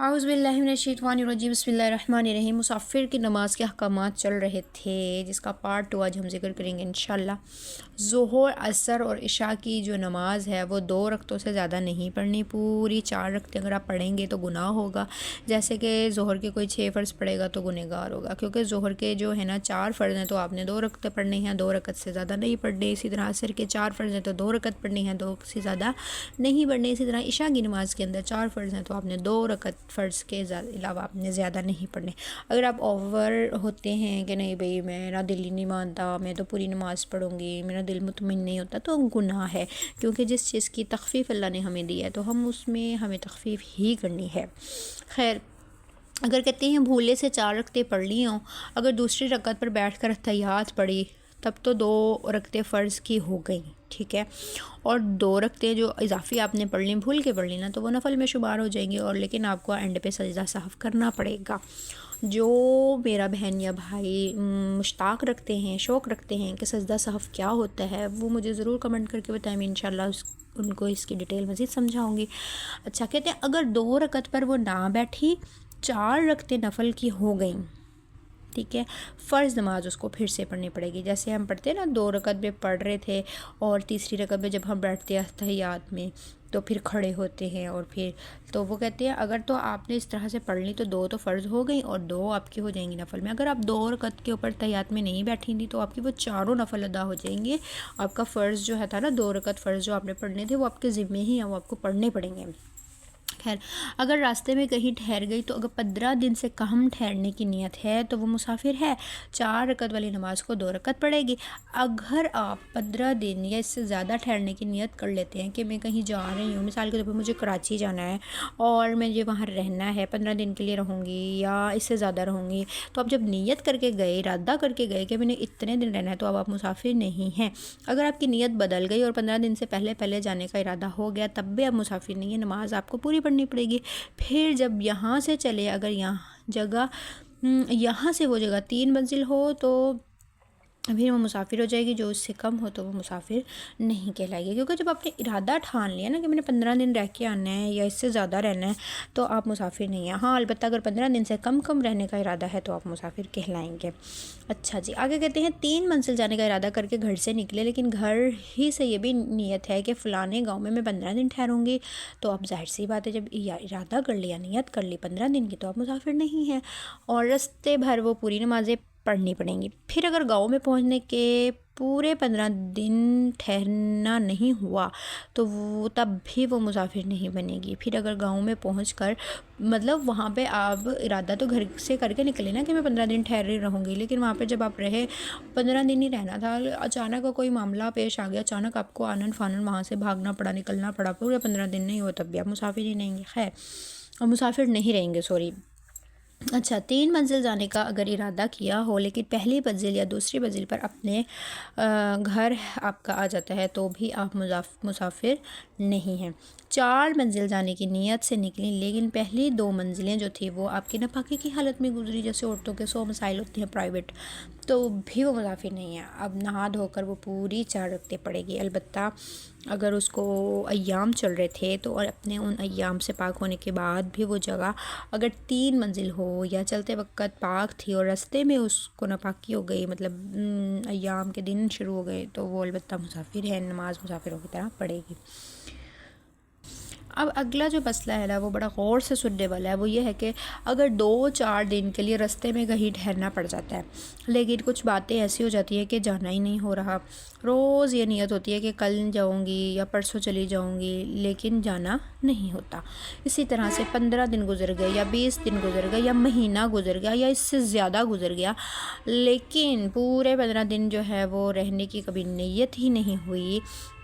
اعوذ باللہ من الشیطان الرجیم بسم اللہ الرحمن الرحیم۔ مسافر کی نماز کے احکامات چل رہے تھے جس کا پارٹ 2 آج ہم ذکر کریں گے انشاءاللہ۔ ظہر، عصر اور عشاء کی جو نماز ہے وہ 2 رکعتوں سے زیادہ نہیں پڑھنی، پوری 4 رکعتیں اگر آپ پڑھیں گے تو گناہ ہوگا۔ جیسے کہ ظہر کے کوئی 6 فرض پڑھے گا تو گنہگار ہوگا، کیونکہ ظہر کے جو ہے نا 4 فرض ہیں تو آپ نے 2 رکعتیں پڑھنی ہیں، 2 رکعت سے زیادہ نہیں پڑھنی۔ اسی طرح عصر کے 4 فرض ہیں تو 2 رکعت پڑھنی ہے، 2 سے زیادہ نہیں پڑھنی۔ اسی طرح عشاء کی نماز کے اندر 4 فرض ہیں تو آپ نے 2 رکعت فرض کے علاوہ آپ نے زیادہ نہیں پڑھنے۔ اگر آپ اوور ہوتے ہیں کہ نہیں بھئی میرا دل ہی نہیں مانتا، میں تو پوری نماز پڑھوں گی، میرا دل مطمئن نہیں ہوتا، تو گناہ ہے، کیونکہ جس چیز کی تخفیف اللہ نے ہمیں دی ہے تو ہم اس میں ہمیں تخفیف ہی کرنی ہے۔ خیر، اگر کہتے ہیں بھولے سے 4 رکعتیں پڑھ لی ہوں، اگر دوسری رکعت پر بیٹھ کر تحیات پڑھی تب تو 2 رکعتیں فرض کی ہو گئیں، ٹھیک ہے، اور 2 رکعتیں جو اضافی آپ نے پڑھ لیں، بھول کے پڑھ لی نا، تو وہ نفل میں شمار ہو جائیں گے، اور لیکن آپ کو اینڈ پہ سجدہ سہو کرنا پڑے گا۔ جو میرا بہن یا بھائی مشتاق رکھتے ہیں، شوق رکھتے ہیں کہ سجدہ سہو کیا ہوتا ہے، وہ مجھے ضرور کمنٹ کر کے بتائیں، میں انشاءاللہ ان کو اس کی ڈیٹیل مزید سمجھاؤں گی۔ اچھا، کہتے ہیں اگر 2 رکعت پر وہ نہ بیٹھی، 4 رکعتیں نفل کی ہو گئیں، ٹھیک ہے، فرض نماز اس کو پھر سے پڑھنی پڑے گی۔ جیسے ہم پڑھتے ہیں نا، 2 رکعت میں پڑھ رہے تھے اور تیسری رکعت میں جب ہم بیٹھتے ہیں تحیات میں تو پھر کھڑے ہوتے ہیں، اور پھر تو وہ کہتے ہیں اگر تو آپ نے اس طرح سے پڑھ لی تو 2 تو فرض ہو گئیں اور 2 آپ کی ہو جائیں گی نفل میں۔ اگر آپ 2 رکعت کے اوپر تحیات میں نہیں بیٹھیں گی تو آپ کی وہ 4 نفل ادا ہو جائیں گے۔ آپ کا فرض جو ہے تھا نا، 2 رکعت فرض جو آپ نے پڑھنے تھے وہ آپ کے ذمے ہی ہیں، وہ آپ کو پڑھنے پڑیں گے۔ خیر، اگر راستے میں کہیں ٹھہر گئی تو اگر 15 دن سے کم ٹھہرنے کی نیت ہے تو وہ مسافر ہے، 4 رکعت والی نماز کو 2 رکعت پڑھے گی۔ اگر آپ 15 دن یا اس سے زیادہ ٹھہرنے کی نیت کر لیتے ہیں کہ میں کہیں جا رہی ہوں، مثال کے طور پر مجھے کراچی جانا ہے اور مجھے وہاں رہنا ہے، 15 دن کے لیے رہوں گی یا اس سے زیادہ رہوں گی، تو آپ جب نیت کر کے گئے، ارادہ کر کے گئے کہ میں نے اتنے دن رہنا ہے، تو اب آپ مسافر نہیں ہیں۔ اگر آپ کی نیت بدل گئی اور 15 دن سے پہلے جانے کا ارادہ ہو گیا، تب بھی آپ مسافر نہیں ہیں، نماز آپ کو پوری پڑھنی پڑے گی۔ پھر جب یہاں سے چلے، اگر یہاں سے وہ جگہ 3 منزل ہو تو پھر وہ مسافر ہو جائے گی، جو اس سے کم ہو تو وہ مسافر نہیں کہلائے گی، کیونکہ جب آپ نے ارادہ ٹھان لیا نا کہ میں نے 15 دن رہ کے آنا ہے یا اس سے زیادہ رہنا ہے تو آپ مسافر نہیں ہیں۔ ہاں، البتہ اگر 15 دن سے کم رہنے کا ارادہ ہے تو آپ مسافر کہلائیں گے۔ اچھا جی، آگے کہتے ہیں 3 منزل جانے کا ارادہ کر کے گھر سے نکلے، لیکن گھر ہی سے یہ بھی نیت ہے کہ فلانے گاؤں میں 15 دن ٹھہروں گی، تو اب ظاہر سی بات ہے جب ارادہ کر لیا، نیت کر لی 15 دن کی، تو آپ مسافر نہیں ہیں، اور رستے بھر وہ پوری نمازیں پڑھنی پڑیں گی۔ پھر اگر گاؤں میں پہنچنے کے پورے 15 دن ٹھہرنا نہیں ہوا تو تب بھی وہ مسافر نہیں بنے گی۔ پھر اگر گاؤں میں پہنچ کر، مطلب وہاں پہ آپ ارادہ تو گھر سے کر کے نکلے نا کہ میں 15 دن ٹھہر رہوں گی، لیکن وہاں پہ جب آپ رہے 15 دن ہی رہنا تھا، اچانک کوئی معاملہ پیش آ گیا، اچانک آپ کو آنن فانن وہاں سے بھاگنا پڑا، نکلنا پڑا، پورے 15 دن نہیں ہو، تب بھی آپ مسافر ہی نہیں گے، خیر اور مسافر نہیں رہیں گے، سوری۔ اچھا، 3 منزل جانے کا اگر ارادہ کیا ہو لیکن پہلی منزل یا دوسری منزل پر اپنے گھر آپ کا آ جاتا ہے تو بھی آپ مسافر نہیں ہیں۔ 4 منزل جانے کی نیت سے نکلیں لیکن پہلی 2 منزلیں جو تھی وہ آپ کی ناپاکی کی حالت میں گزری، جیسے عورتوں کے 100 مسائل ہوتے ہیں پرائیویٹ، تو بھی وہ مسافر نہیں ہے۔ اب نہا دھو کر وہ پوری 4 رکعتیں پڑے گی، البتہ اگر اس کو ایام چل رہے تھے تو اور اپنے ان ایام سے پاک ہونے کے بعد بھی وہ جگہ اگر 3 منزل ہو یا چلتے وقت پاک تھی اور رستے میں اس کو ناپاکی ہو گئی، مطلب ایام کے دن شروع ہو گئے، تو وہ البتہ مسافر ہے، نماز مسافروں کی طرح پڑے گی۔ اب اگلا جو مسئلہ ہے نا وہ بڑا غور سے سننے والا ہے، وہ یہ ہے کہ اگر 2-4 دن کے لیے رستے میں کہیں ٹھہرنا پڑ جاتا ہے لیکن کچھ باتیں ایسی ہو جاتی ہیں کہ جانا ہی نہیں ہو رہا، روز یہ نیت ہوتی ہے کہ کل جاؤں گی یا پرسوں چلی جاؤں گی، لیکن جانا نہیں ہوتا۔ اسی طرح سے 15 دن گزر گئے یا 20 دن گزر گئے یا مہینہ گزر گیا یا اس سے زیادہ گزر گیا، لیکن پورے 15 دن جو ہے وہ رہنے کی کبھی نیت ہی نہیں ہوئی،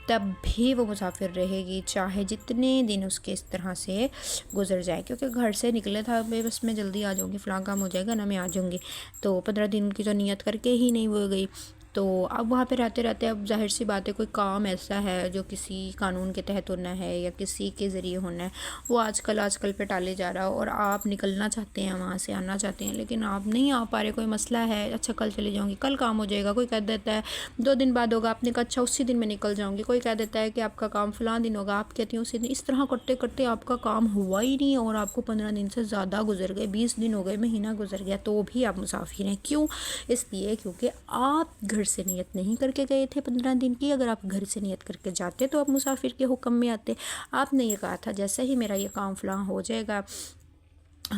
تب بھی وہ مسافر رہے گی، چاہے جتنے دن اس کے اس طرح سے گزر جائے، کیونکہ گھر سے نکلے تھا بس میں جلدی آ جاؤں گی، فلاں کام ہو جائے گا نا میں آ جاؤں گی، تو 15 دن کی جو نیت کر کے ہی نہیں ہو گئی، تو اب وہاں پہ رہتے رہتے اب ظاہر سی بات ہے کوئی کام ایسا ہے جو کسی قانون کے تحت ہونا ہے یا کسی کے ذریعے ہونا ہے وہ آج کل پہ ٹالے جا رہا ہو، اور آپ نکلنا چاہتے ہیں وہاں سے آنا چاہتے ہیں لیکن آپ نہیں آ پا رہے، کوئی مسئلہ ہے، اچھا کل چلے جاؤں گی، کل کام ہو جائے گا، کوئی کہہ دیتا ہے 2 دن بعد ہوگا، آپ نے کہا اچھا اسی دن میں نکل جاؤں گی، کوئی کہہ دیتا ہے کہ آپ کا کام فلاں دن ہوگا، آپ کہتی ہیں اسی دن، اس طرح کرتے کرتے آپ کا کام ہوا ہی نہیں اور آپ کو 15 دن سے زیادہ گزر گئے، 20 دن ہو گئے، مہینہ گزر گیا، تو بھی آپ مسافر ہیں۔ کیوں؟ اس لیے کیونکہ آپ گھر سے نیت نہیں کر کے گئے تھے 15 دن کی۔ اگر آپ گھر سے نیت کر کے جاتے تو آپ مسافر کے حکم میں آتے۔ آپ نے یہ کہا تھا جیسے ہی میرا یہ کام فلاں ہو جائے گا،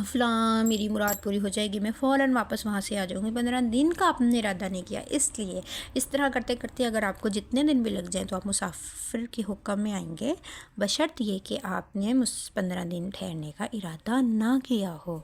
فلاں میری مراد پوری ہو جائے گی، میں فوراً واپس وہاں سے آ جاؤں گی، 15 دن کا آپ نے ارادہ نہیں کیا۔ اس لیے اس طرح کرتے کرتے اگر آپ کو جتنے دن بھی لگ جائیں تو آپ مسافر کے حکم میں آئیں گے، بشرط یہ کہ آپ نے 15 دن ٹھہرنے کا ارادہ نہ کیا ہو۔